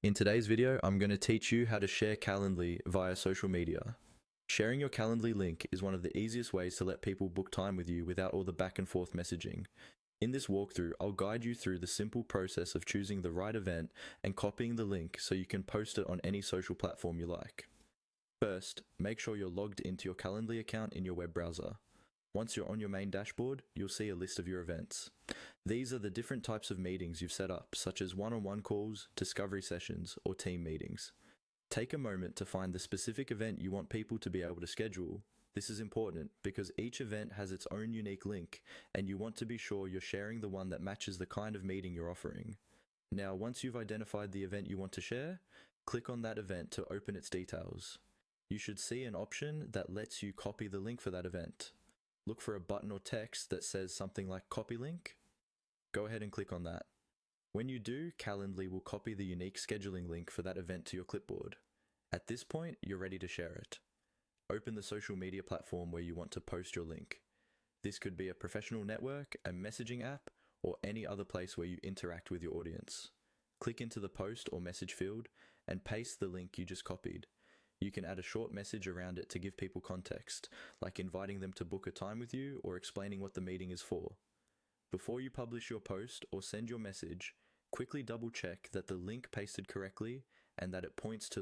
In today's video, I'm going to teach you how to share Calendly via social media. Sharing your Calendly link is one of the easiest ways to let people book time with you without all the back and forth messaging. In this walkthrough, I'll guide you through the simple process of choosing the right event and copying the link so you can post it on any social platform you like. First, make sure you're logged into your Calendly account in your web browser. Once you're on your main dashboard, you'll see a list of your events. These are the different types of meetings you've set up, such as one-on-one calls, discovery sessions, or team meetings. Take a moment to find the specific event you want people to be able to schedule. This is important because each event has its own unique link, and you want to be sure you're sharing the one that matches the kind of meeting you're offering. Now, once you've identified the event you want to share, click on that event to open its details. You should see an option that lets you copy the link for that event. Look for a button or text that says something like copy link. Go ahead and click on that. When you do, Calendly will copy the unique scheduling link for that event to your clipboard. At this point, you're ready to share it. Open the social media platform where you want to post your link. This could be a professional network, a messaging app, or any other place where you interact with your audience. Click into the post or message field and paste the link you just copied. You can add a short message around it to give people context, like inviting them to book a time with you or explaining what the meeting is for. Before you publish your post or send your message, quickly double check that the link pasted correctly and that it points to